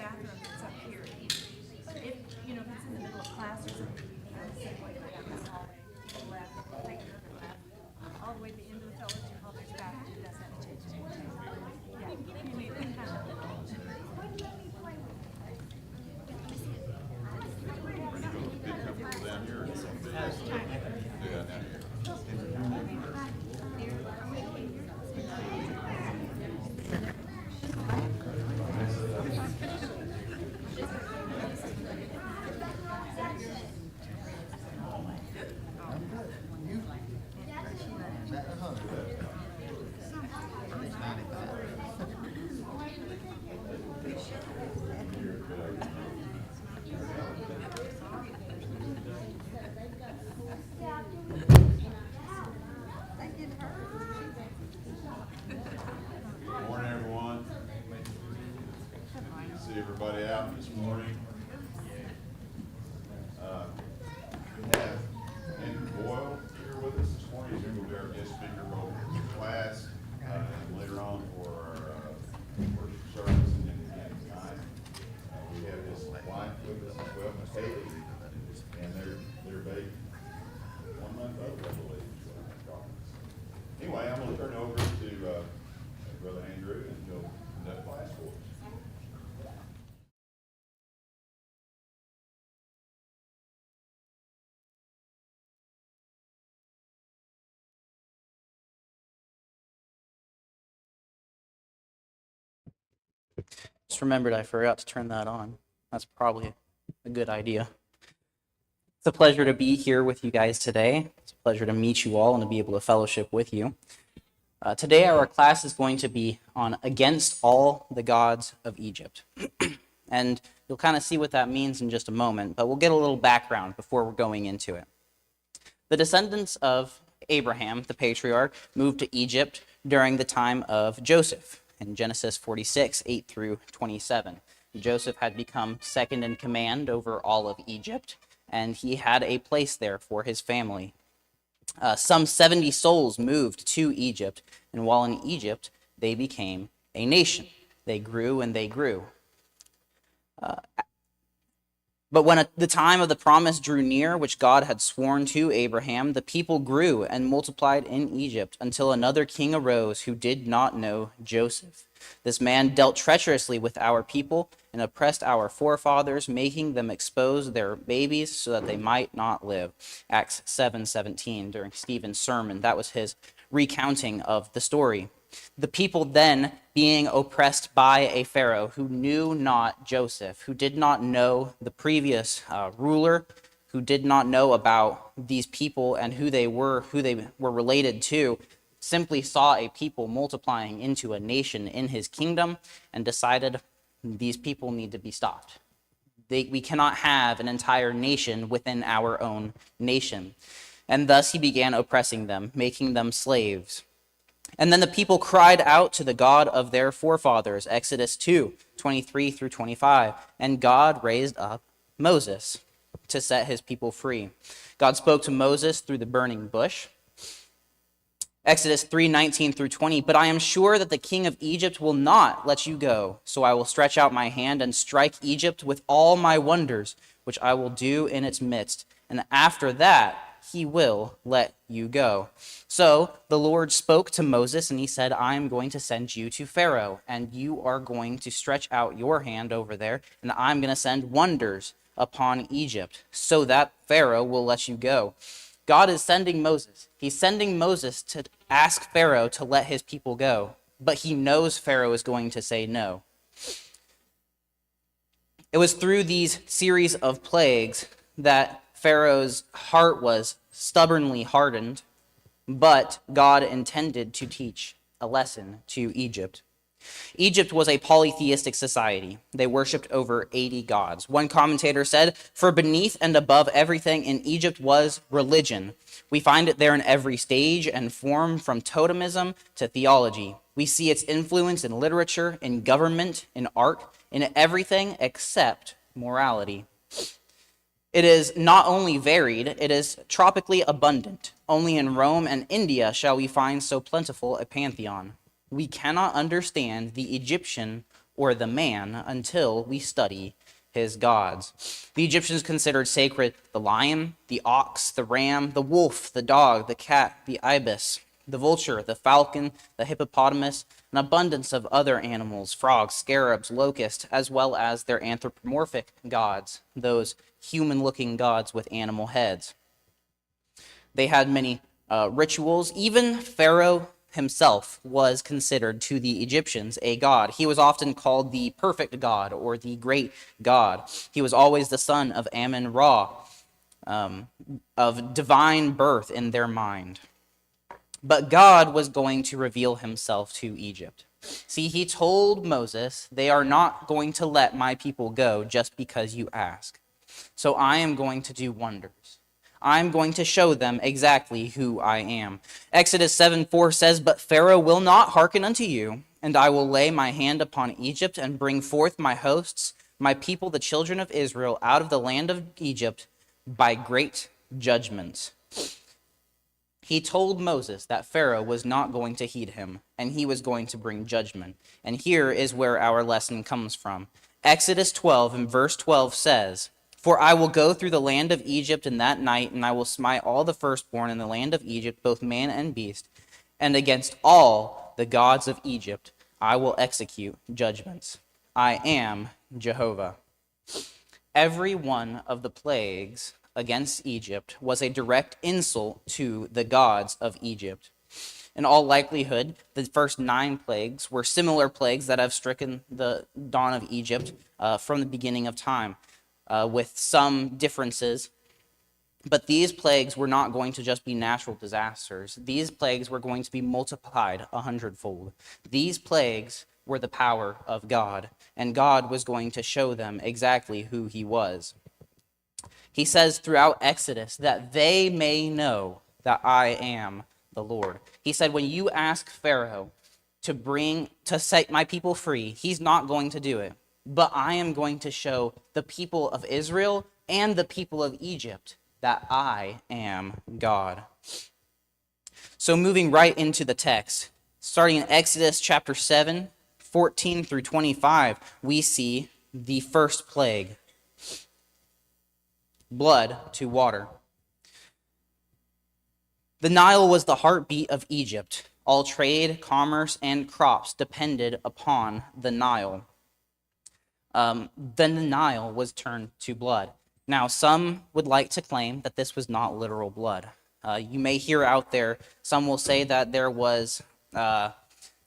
bathroom that's up here. If, if it's in the middle of class or something, sit like that in the hallway, to the left, take another left, all the way to the end of the fellowship hall, there's a bathroom, that's how to change it. Yeah, you need to have it. Down here or something. Yeah, down here. Good morning, everyone. Good to see everybody out this morning. We have Andrew Boyle here with us this morning. He's going to be our guest speaker both for class and later on for our worship service and time. We have his wife with us as well, Miss Haley, and their baby, 1 month old, I believe. Anyway, I'm going to turn it over to Brother Andrew, and he'll conduct class for us. Just remembered I forgot to turn that on. That's probably a good idea. It's a pleasure to be here with you guys today. It's a pleasure to meet you all and to be able to fellowship with you. Today our class is going to be on Against All the Gods of Egypt. And you'll kind of see what that means in just a moment, but we'll get a little background before we're going into it. The descendants of Abraham, the patriarch, moved to Egypt during the time of Joseph in Genesis 46, 8 through 27. Joseph had become second in command over all of Egypt, and he had a place there for his family. Some 70 souls moved to Egypt, and while in Egypt, they became a nation. They grew and they grew. But when the time of the promise drew near, which God had sworn to Abraham, the people grew and multiplied in Egypt until another king arose who did not know Joseph. This man dealt treacherously with our people and oppressed our forefathers, making them expose their babies so that they might not live. Acts 7:17 during Stephen's sermon. That was his recounting of the story. The people then being oppressed by a Pharaoh who knew not Joseph, who did not know the previous ruler, who did not know about these people and who they were related to, simply saw a people multiplying into a nation in his kingdom and decided these people need to be stopped. We cannot have an entire nation within our own nation. And thus he began oppressing them, making them slaves. And then the people cried out to the God of their forefathers, Exodus 2, 23 through 25. And God raised up Moses to set his people free. God spoke to Moses through the burning bush. Exodus 3, 19 through 20. But I am sure that the king of Egypt will not let you go. So I will stretch out my hand and strike Egypt with all my wonders, which I will do in its midst. And after that, he will let you go. So the Lord spoke to Moses, and he said, I am going to send you to Pharaoh, and you are going to stretch out your hand over there, and I'm going to send wonders upon Egypt, so that Pharaoh will let you go. God is sending Moses. He's sending Moses to ask Pharaoh to let his people go, but he knows Pharaoh is going to say no. It was through these series of plagues that Pharaoh's heart was stubbornly hardened, but God intended to teach a lesson to Egypt. Egypt was a polytheistic society. They worshipped over 80 gods. One commentator said, for beneath and above everything in Egypt was religion. We find it there in every stage and form, from totemism to theology. We see its influence in literature, in government, in art, in everything except morality. It is not only varied, it is tropically abundant. Only in Rome and India shall we find so plentiful a pantheon. We cannot understand the Egyptian or the man until we study his gods. The Egyptians considered sacred the lion, the ox, the ram, the wolf, the dog, the cat, the ibis, the vulture, the falcon, the hippopotamus, an abundance of other animals, frogs, scarabs, locusts, as well as their anthropomorphic gods, those human-looking gods with animal heads. They had many rituals. Even Pharaoh himself was considered to the Egyptians a god. He was often called the perfect god or the great god. He was always the son of Amun-Ra, of divine birth in their mind. But God was going to reveal himself to Egypt. See, he told Moses, they are not going to let my people go just because you ask. So I am going to do wonders. I'm going to show them exactly who I am. Exodus 7:4 says, "But Pharaoh will not hearken unto you, and I will lay my hand upon Egypt and bring forth my hosts, my people, the children of Israel, out of the land of Egypt by great judgments." He told Moses that Pharaoh was not going to heed him, and he was going to bring judgment. And here is where our lesson comes from. Exodus 12 and verse 12 says, "For I will go through the land of Egypt in that night, and I will smite all the firstborn in the land of Egypt, both man and beast, and against all the gods of Egypt I will execute judgments. I am Jehovah." Every one of the plagues against Egypt was a direct insult to the gods of Egypt. In all likelihood, the first 9 plagues were similar plagues that have stricken the dawn of Egypt from the beginning of time, with some differences. But these plagues were not going to just be natural disasters. These plagues were going to be multiplied 100-fold. These plagues were the power of God, and God was going to show them exactly who he was. He says throughout Exodus that they may know that I am the Lord. He said, when you ask Pharaoh to set my people free, he's not going to do it. But I am going to show the people of Israel and the people of Egypt that I am God. So moving right into the text, starting in Exodus chapter 7, 14 through 25, we see the first plague. Blood to water. The Nile was the heartbeat of Egypt. All trade, commerce, and crops depended upon the Nile. Then the Nile was turned to blood. Now, some would like to claim that this was not literal blood. You may hear out there, some will say that there was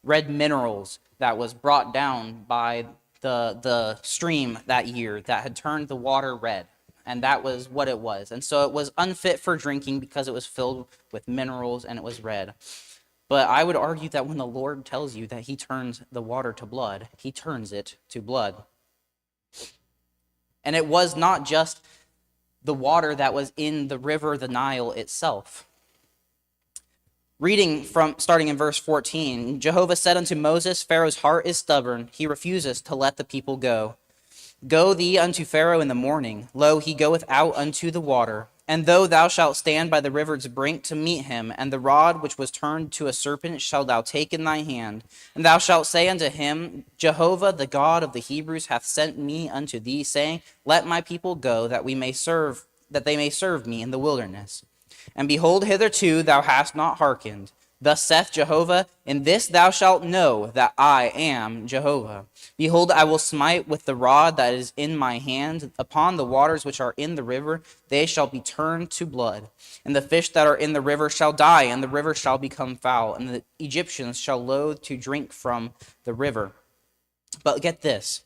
red minerals that was brought down by the stream that year that had turned the water red. And that was what it was. And so it was unfit for drinking because it was filled with minerals and it was red. But I would argue that when the Lord tells you that he turns the water to blood, he turns it to blood. And it was not just the water that was in the river, the Nile itself. Reading from starting in verse 14, Jehovah said unto Moses, Pharaoh's heart is stubborn. He refuses to let the people go. Go thee unto Pharaoh in the morning. Lo, he goeth out unto the water. And though thou shalt stand by the river's brink to meet him, and the rod which was turned to a serpent shalt thou take in thy hand, and thou shalt say unto him, Jehovah, the God of the Hebrews, hath sent me unto thee, saying, Let my people go, that they may serve me in the wilderness. And behold, hitherto thou hast not hearkened. Thus saith Jehovah, in this thou shalt know that I am Jehovah. Behold, I will smite with the rod that is in my hand upon the waters which are in the river. They shall be turned to blood. And the fish that are in the river shall die, and the river shall become foul, and the Egyptians shall loathe to drink from the river. But get this.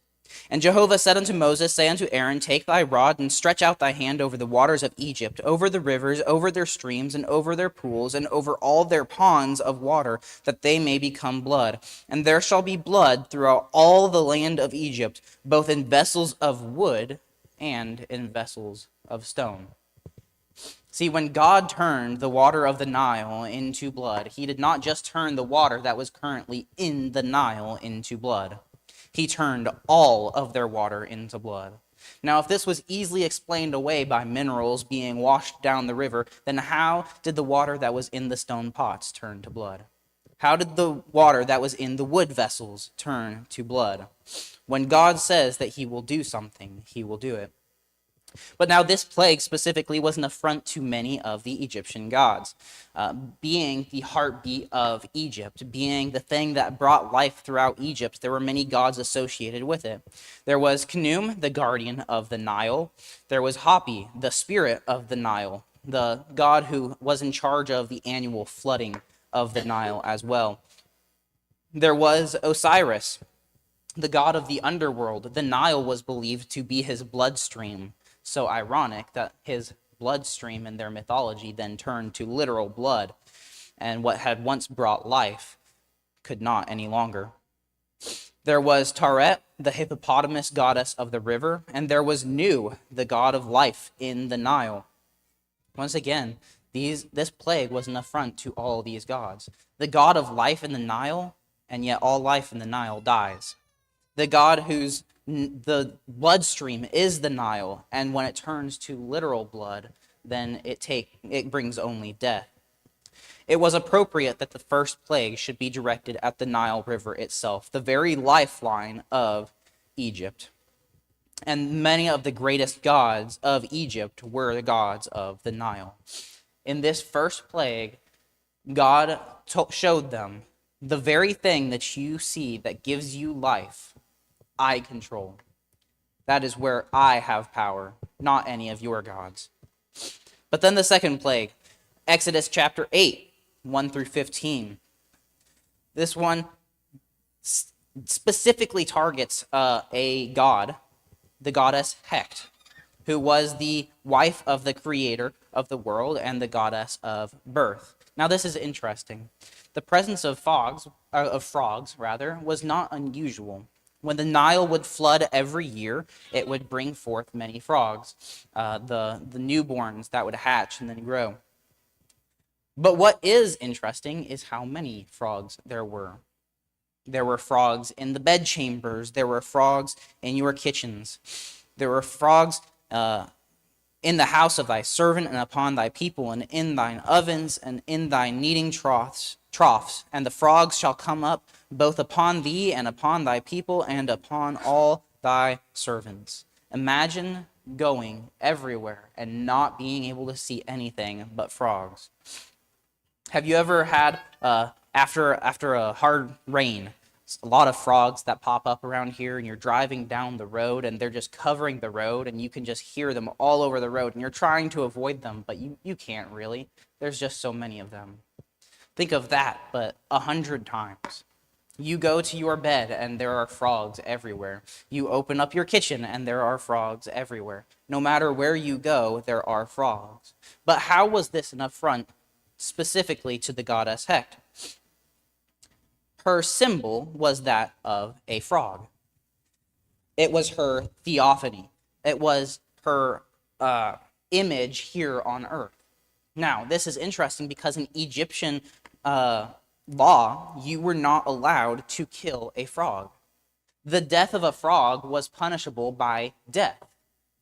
And Jehovah said unto Moses, Say unto Aaron, Take thy rod, and stretch out thy hand over the waters of Egypt, over the rivers, over their streams, and over their pools, and over all their ponds of water, that they may become blood. And there shall be blood throughout all the land of Egypt, both in vessels of wood and in vessels of stone. See, when God turned the water of the Nile into blood, he did not just turn the water that was currently in the Nile into blood. He turned all of their water into blood. Now, if this was easily explained away by minerals being washed down the river, then how did the water that was in the stone pots turn to blood? How did the water that was in the wood vessels turn to blood? When God says that he will do something, he will do it. But now this plague specifically was an affront to many of the Egyptian gods. Being the heartbeat of Egypt, being the thing that brought life throughout Egypt, there were many gods associated with it. There was Khnum, the guardian of the Nile. There was Hapi, the spirit of the Nile, the god who was in charge of the annual flooding of the Nile as well. There was Osiris, the god of the underworld. The Nile was believed to be his bloodstream. So ironic that his bloodstream in their mythology then turned to literal blood, and what had once brought life could not any longer. There was Taret, the hippopotamus goddess of the river, and there was Nu, the god of life in the Nile. Once again, this plague was an affront to all these gods. The god of life in the Nile, and yet all life in the Nile dies. The god whose the bloodstream is the Nile, and when it turns to literal blood, then it brings only death. It was appropriate that the first plague should be directed at the Nile River itself, the very lifeline of Egypt. And many of the greatest gods of Egypt were the gods of the Nile. In this first plague, God showed them the very thing that you see that gives you life, I control. That is where I have power, not any of your gods. But then the second plague, Exodus chapter 8, 1 through 15. This one specifically targets a god, the goddess Hecht, who was the wife of the creator of the world and the goddess of birth. Now this is interesting. The presence of frogs, was not unusual. When the Nile would flood every year, it would bring forth many frogs, the newborns that would hatch and then grow. But what is interesting is how many frogs there were. There were frogs in the bedchambers. There were frogs in your kitchens. There were frogs in the house of thy servant and upon thy people, and in thine ovens and in thy kneading troughs. And the frogs shall come up both upon thee and upon thy people and upon all thy servants. Imagine going everywhere and not being able to see anything but frogs. Have you ever had, after a hard rain, a lot of frogs that pop up around here, and you're driving down the road and they're just covering the road and you can just hear them all over the road and you're trying to avoid them, but you can't really. There's just so many of them. Think of that, but 100 times. You go to your bed and there are frogs everywhere. You open up your kitchen and there are frogs everywhere. No matter where you go, there are frogs. But how was this an affront specifically to the goddess Hecht? Her symbol was that of a frog. It was her theophany. It was her image here on earth. Now, this is interesting because in Egyptian law, you were not allowed to kill a frog. The death of a frog was punishable by death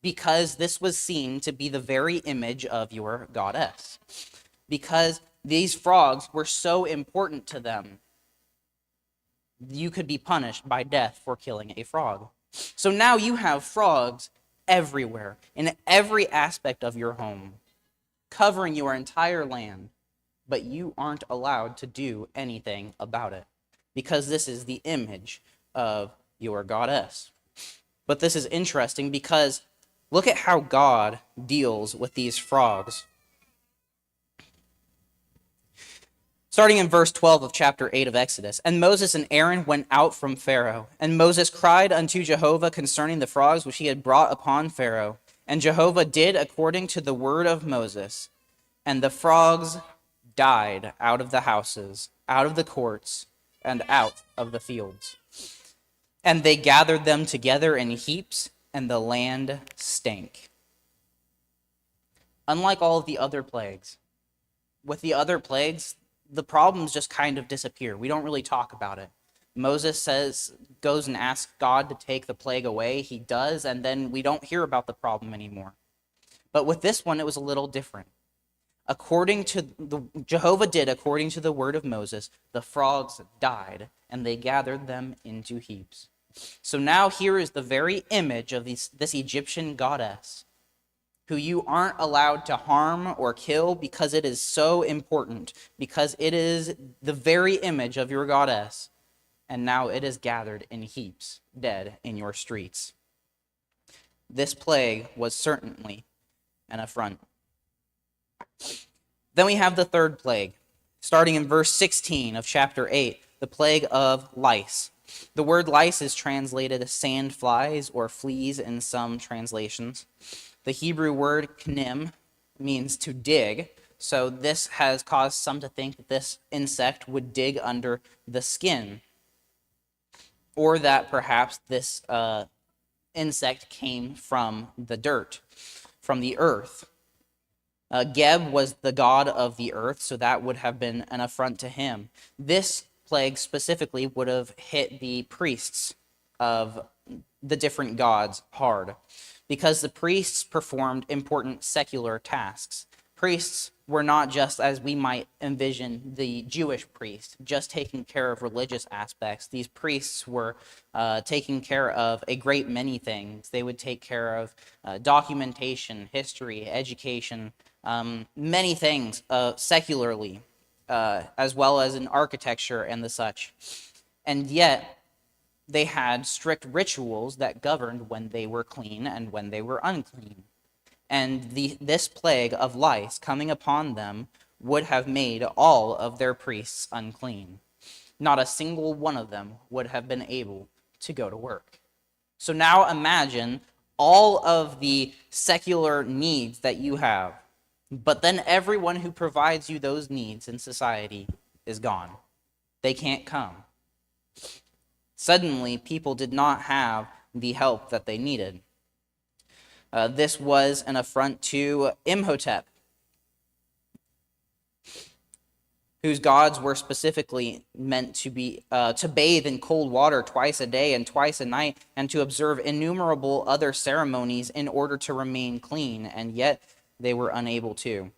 because this was seen to be the very image of your goddess. Because these frogs were so important to them, you could be punished by death for killing a frog. So now you have frogs everywhere, in every aspect of your home, covering your entire land, but you aren't allowed to do anything about it because this is the image of your goddess. But this is interesting because look at how God deals with these frogs. Starting in verse 12 of chapter 8 of Exodus. And Moses and Aaron went out from Pharaoh. And Moses cried unto Jehovah concerning the frogs which he had brought upon Pharaoh. And Jehovah did according to the word of Moses. And the frogs died out of the houses, out of the courts, and out of the fields. And they gathered them together in heaps, and the land stank. Unlike all of the other plagues, with the other plagues, the problems just kind of disappear. We don't really talk about it. Moses goes and asks God to take the plague away. He does, and then we don't hear about the problem anymore. But with this one, it was a little different. Jehovah did according to the word of Moses. The frogs died, and they gathered them into heaps. So now here is the very image of this Egyptian goddess, who you aren't allowed to harm or kill because it is so important, because it is the very image of your goddess. And now it is gathered in heaps, dead in your streets. This plague was certainly an affront. Then we have the third plague, starting in verse 16 of chapter 8, the plague of lice. The word lice is translated as sand flies or fleas in some translations. The Hebrew word knim means to dig, so this has caused some to think that this insect would dig under the skin, or that perhaps this insect came from the dirt, from the earth. Geb was the god of the earth, so that would have been an affront to him. This plague specifically would have hit the priests of the different gods hard, because the priests performed important secular tasks. Priests were not just, as we might envision, the Jewish priest, just taking care of religious aspects. These priests were taking care of a great many things. They would take care of documentation, history, education, many things secularly, as well as in architecture and the such. And yet, they had strict rituals that governed when they were clean and when they were unclean. And this plague of lice coming upon them would have made all of their priests unclean. Not a single one of them would have been able to go to work. So now imagine all of the secular needs that you have, but then everyone who provides you those needs in society is gone. They can't come. Suddenly, people did not have the help that they needed. This was an affront to Imhotep, whose gods were specifically meant to be to bathe in cold water twice a day and twice a night, and to observe innumerable other ceremonies in order to remain clean, and yet they were unable to.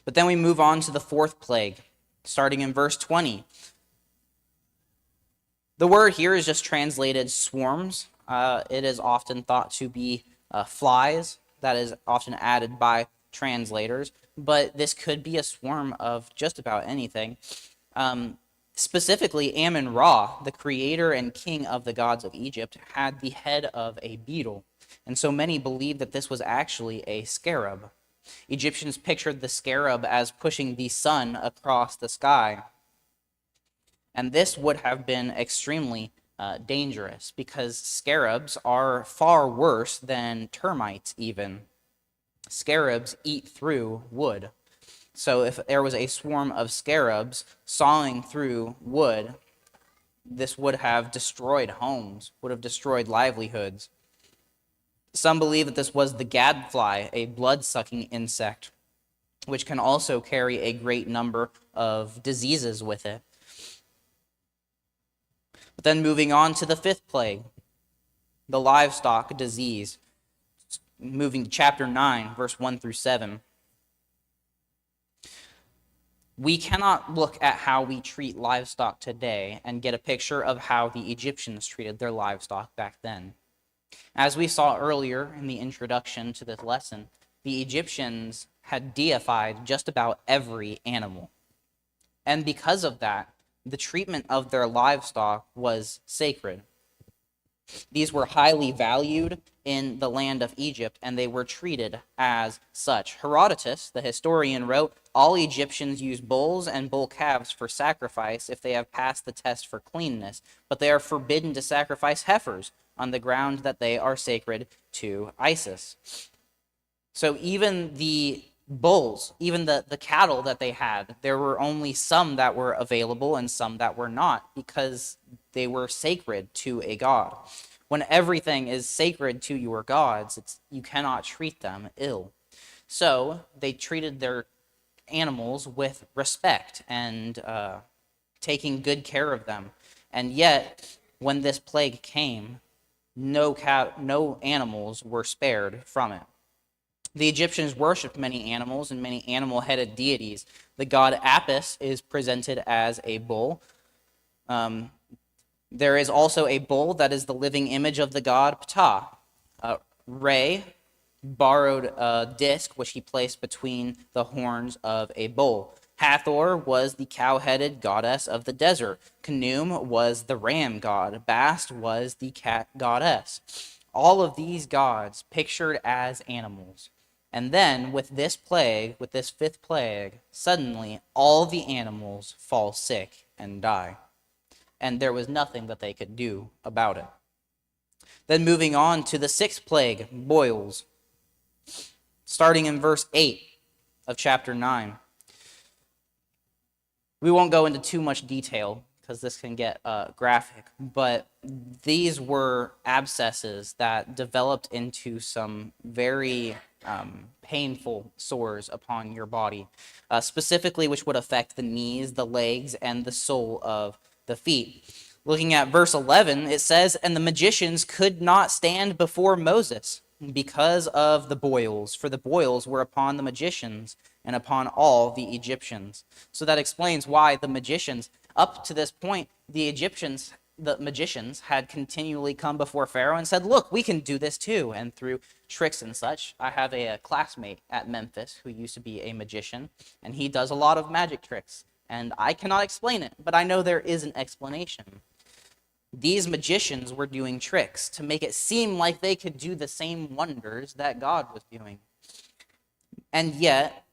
But then we move on to the fourth plague, starting in verse 20. The word here is just translated swarms. It is often thought to be flies. That is often added by translators, but this could be a swarm of just about anything. Specifically, Amun-Ra, the creator and king of the gods of Egypt, had the head of a beetle, and so many believe that this was actually a scarab. Egyptians pictured the scarab as pushing the sun across the sky, and this would have been extremely dangerous, because scarabs are far worse than termites even. Scarabs eat through wood. So if there was a swarm of scarabs sawing through wood, this would have destroyed homes, would have destroyed livelihoods. Some believe that this was the gadfly, a blood-sucking insect, which can also carry a great number of diseases with it. But then moving on to the fifth plague, the livestock disease. Moving to chapter 9, verse 1 through 7. We cannot look at how we treat livestock today and get a picture of how the Egyptians treated their livestock back then. As we saw earlier in the introduction to this lesson, the Egyptians had deified just about every animal. And because of that, the treatment of their livestock was sacred. These were highly valued in the land of Egypt, and they were treated as such. Herodotus, the historian, wrote, "All Egyptians use bulls and bull calves for sacrifice if they have passed the test for cleanness, but they are forbidden to sacrifice heifers on the ground that they are sacred to Isis." So even the bulls, even the cattle that they had, there were only some that were available and some that were not, because they were sacred to a god. When everything is sacred to your gods, you cannot treat them ill. So they treated their animals with respect and taking good care of them. And yet, when this plague came, no animals were spared from it. The Egyptians worshipped many animals and many animal-headed deities. The god Apis is presented as a bull. There is also a bull that is the living image of the god Ptah. Re borrowed a disc which he placed between the horns of a bull. Hathor was the cow-headed goddess of the desert. Khnum was the ram god. Bast was the cat goddess. All of these gods pictured as animals. And then with this plague, with this fifth plague, suddenly all the animals fall sick and die. And there was nothing that they could do about it. Then moving on to the sixth plague, boils. Starting in verse 8 of chapter 9. We won't go into too much detail because this can get graphic, but these were abscesses that developed into some very painful sores upon your body, specifically which would affect the knees, the legs, and the sole of the feet. Looking at verse 11, it says, "And the magicians could not stand before Moses because of the boils, for the boils were upon the magicians and upon all the Egyptians." So that explains why the magicians, up to this point, the magicians had continually come before Pharaoh and said, "Look, we can do this too." And through tricks and such, I have a classmate at Memphis who used to be a magician, and he does a lot of magic tricks. And I cannot explain it, but I know there is an explanation. These magicians were doing tricks to make it seem like they could do the same wonders that God was doing. And yet,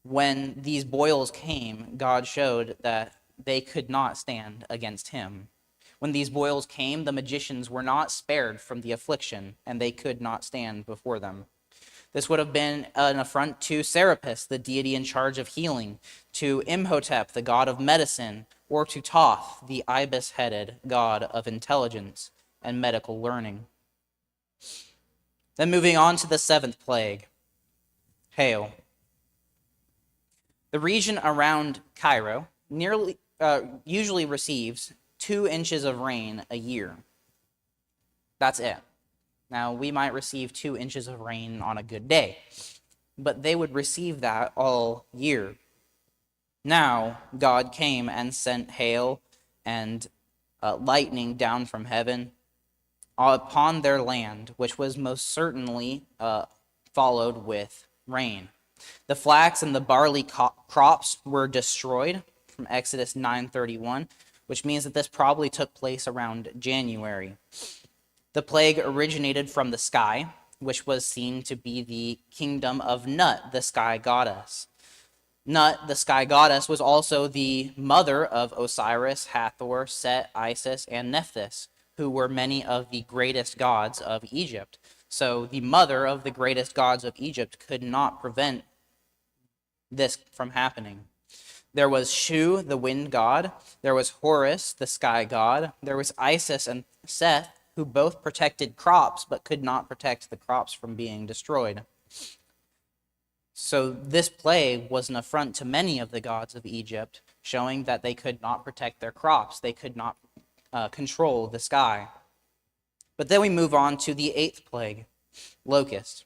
when these boils came, God showed that they could not stand against him. When these boils came, the magicians were not spared from the affliction, and they could not stand before them. This would have been an affront to Serapis, the deity in charge of healing, to Imhotep, the god of medicine, or to Thoth, the ibis-headed god of intelligence and medical learning. Then moving on to the seventh plague, hail. The region around Cairo usually receives 2 inches of rain a year. That's it. Now, we might receive 2 inches of rain on a good day, but they would receive that all year. Now, God came and sent hail and lightning down from heaven upon their land, which was most certainly followed with rain. The flax and the barley crops were destroyed from Exodus 9:31, which means that this probably took place around January. The plague originated from the sky, which was seen to be the kingdom of Nut, the sky goddess. Nut, the sky goddess, was also the mother of Osiris, Hathor, Set, Isis, and Nephthys, who were many of the greatest gods of Egypt. So the mother of the greatest gods of Egypt could not prevent this from happening. There was Shu, the wind god. There was Horus, the sky god. There was Isis and Seth, who both protected crops but could not protect the crops from being destroyed. So this plague was an affront to many of the gods of Egypt, showing that they could not protect their crops. They could not control the sky. But then we move on to the eighth plague, locust.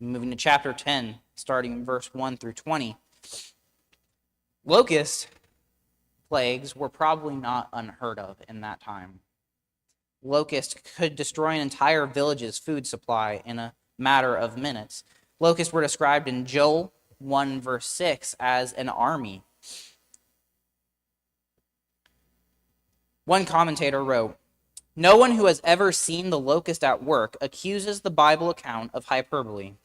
Moving to chapter 10, starting in verse 1 through 20. Locust plagues were probably not unheard of in that time. Locusts could destroy an entire village's food supply in a matter of minutes. Locusts were described in Joel 1 verse 6 as an army. One commentator wrote, "No one who has ever seen the locust at work accuses the Bible account of hyperbole.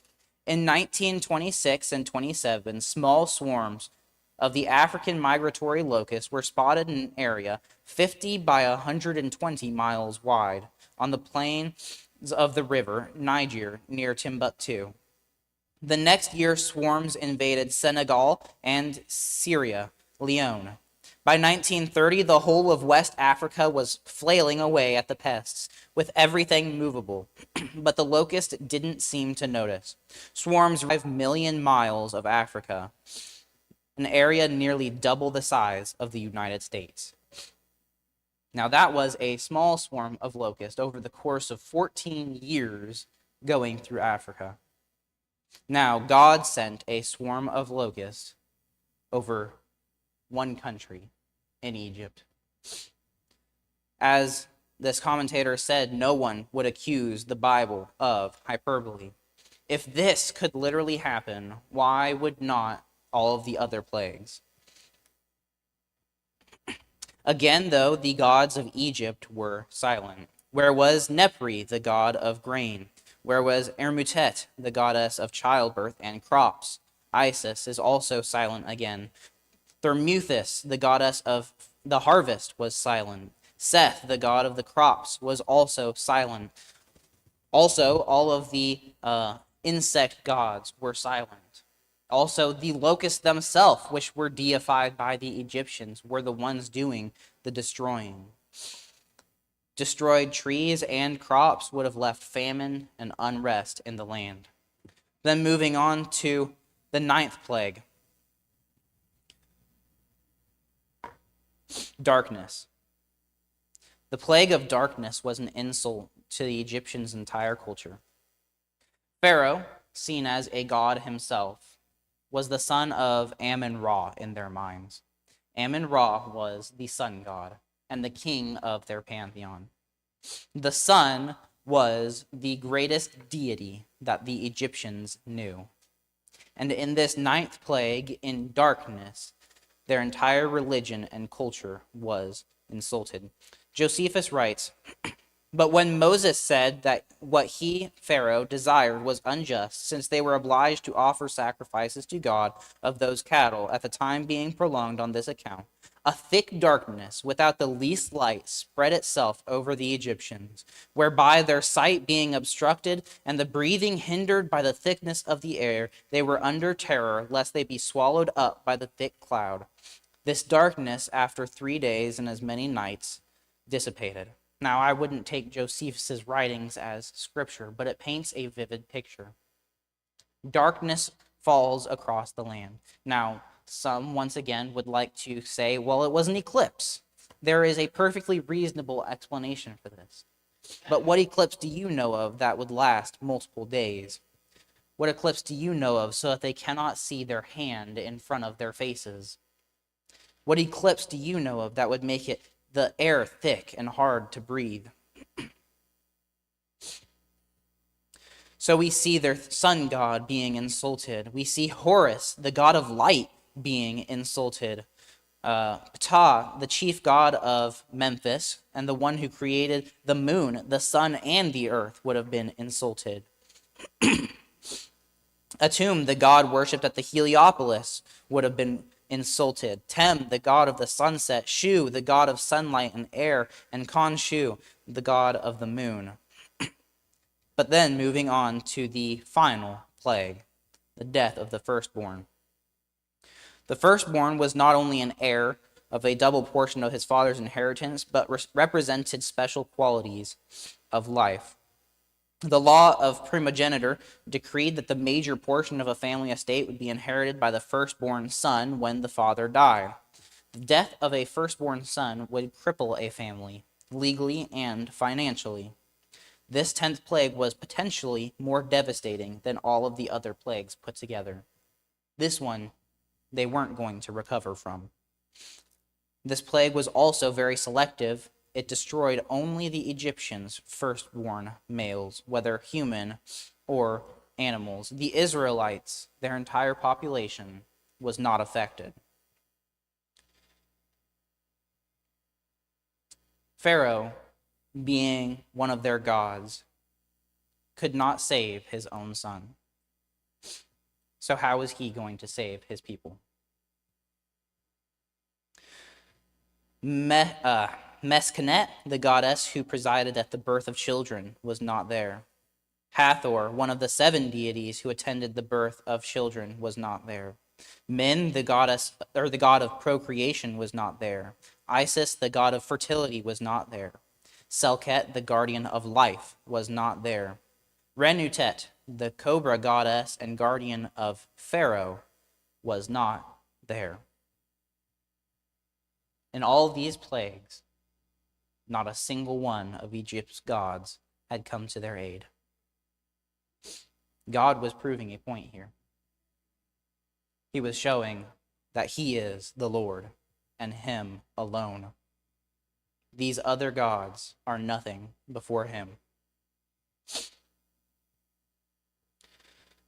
In 1926 and 27, small swarms of the African migratory locust were spotted in an area 50 by 120 miles wide on the plains of the river Niger near Timbuktu. The next year, swarms invaded Senegal and Sierra Leone. By 1930, the whole of West Africa was flailing away at the pests, with everything movable. But the locust didn't seem to notice. Swarms 5 million miles of Africa, an area nearly double the size of the United States." Now that was a small swarm of locusts over the course of 14 years going through Africa. Now God sent a swarm of locusts over one country in Egypt. As this commentator said, no one would accuse the Bible of hyperbole. If this could literally happen, why would not all of the other plagues? Again, though, the gods of Egypt were silent. Where was Nepri, the god of grain? Where was Ermutet, the goddess of childbirth and crops? Isis is also silent again. Thermuthis, the goddess of the harvest, was silent. Seth, the god of the crops, was also silent. Also, all of the insect gods were silent. Also, the locusts themselves, which were deified by the Egyptians, were the ones doing the destroying. Destroyed trees and crops would have left famine and unrest in the land. Then moving on to the 9th plague. Darkness. The plague of darkness was an insult to the Egyptians' entire culture. Pharaoh, seen as a god himself, was the son of Amun-Ra in their minds. Amun-Ra was the sun god and the king of their pantheon. The sun was the greatest deity that the Egyptians knew. And in this 9th plague, in darkness, their entire religion and culture was insulted. Josephus writes, "But when Moses said that what he, Pharaoh, desired was unjust, since they were obliged to offer sacrifices to God of those cattle, at the time being prolonged on this account, a thick darkness without the least light spread itself over the Egyptians, whereby their sight being obstructed and the breathing hindered by the thickness of the air, they were under terror lest they be swallowed up by the thick cloud. This darkness, after 3 days and as many nights, dissipated." Now, I wouldn't take Josephus' writings as scripture, but it paints a vivid picture. Darkness falls across the land. Now, some, once again, would like to say, well, it was an eclipse. There is a perfectly reasonable explanation for this. But what eclipse do you know of that would last multiple days? What eclipse do you know of so that they cannot see their hand in front of their faces? What eclipse do you know of that would make it the air thick and hard to breathe? So we see their sun god being insulted. We see Horus, the god of light, being insulted. Ptah, the chief god of Memphis, and the one who created the moon, the sun, and the earth, would have been insulted. Atum, the god worshipped at the Heliopolis, would have been insulted. Tem, the god of the sunset. Shu, the god of sunlight and air. And Khonshu, the god of the moon. But then moving on to the final plague, the death of the firstborn. The firstborn was not only an heir of a double portion of his father's inheritance, but represented special qualities of life. The law of primogeniture decreed that the major portion of a family estate would be inherited by the firstborn son when the father died. The death of a firstborn son would cripple a family, legally and financially. This 10th plague was potentially more devastating than all of the other plagues put together. This one, they weren't going to recover from. This plague was also very selective. It destroyed only the Egyptians' firstborn males, whether human or animals. The Israelites, their entire population, was not affected. Pharaoh, being one of their gods, could not save his own son. So how is he going to save his people? Meskenet, the goddess who presided at the birth of children, was not there. Hathor, one of the 7 deities who attended the birth of children, was not there. Min, the goddess or the god of procreation, was not there. Isis, the god of fertility, was not there. Selket, the guardian of life, was not there. Renutet, the cobra goddess and guardian of Pharaoh, was not there. In all these plagues, not a single one of Egypt's gods had come to their aid. God was proving a point here. He was showing that he is the Lord and him alone. These other gods are nothing before him.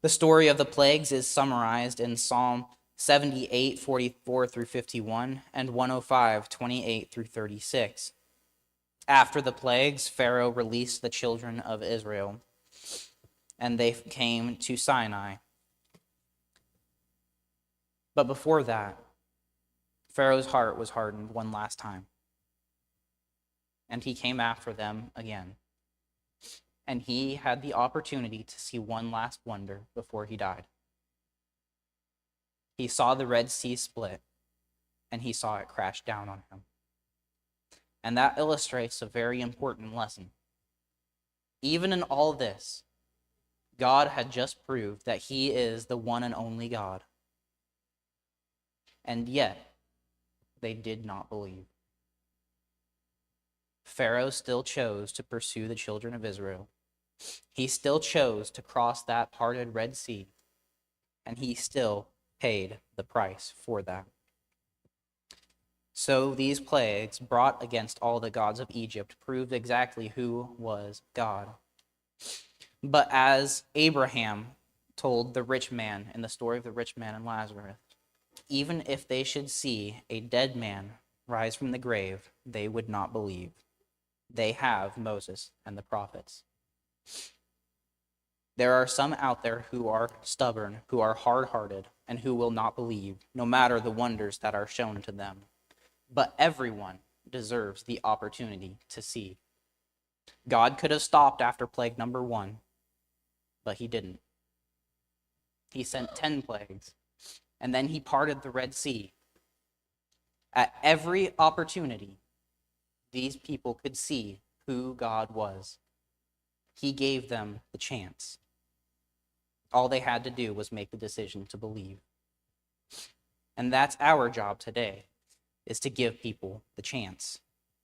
The story of the plagues is summarized in Psalm 78, 44 through 51, and 105, 28 through 36. After the plagues, Pharaoh released the children of Israel, and they came to Sinai. But before that, Pharaoh's heart was hardened one last time, and he came after them again. And he had the opportunity to see one last wonder before he died. He saw the Red Sea split, and he saw it crash down on him. And that illustrates a very important lesson. Even in all this, God had just proved that he is the one and only God. And yet, they did not believe. Pharaoh still chose to pursue the children of Israel. He still chose to cross that parted Red Sea, and he still paid the price for that. So these plagues brought against all the gods of Egypt proved exactly who was God. But as Abraham told the rich man in the story of the rich man and Lazarus, even if they should see a dead man rise from the grave, they would not believe. They have Moses and the prophets. There are some out there who are stubborn, who are hard-hearted, and who will not believe, no matter the wonders that are shown to them. But everyone deserves the opportunity to see. God could have stopped after plague number 1, but he didn't. He sent 10 plagues, and then he parted the Red Sea. At every opportunity, these people could see who God was. He gave them the chance. All they had to do was make the decision to believe. And that's our job today, is to give people the chance.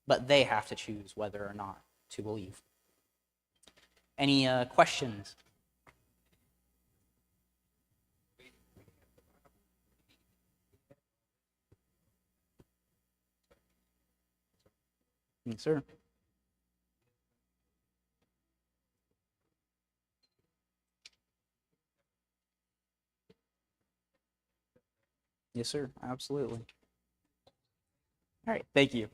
But they have to choose whether or not to believe. Any questions? Yes, sir. Yes, sir. Absolutely. All right. Thank you.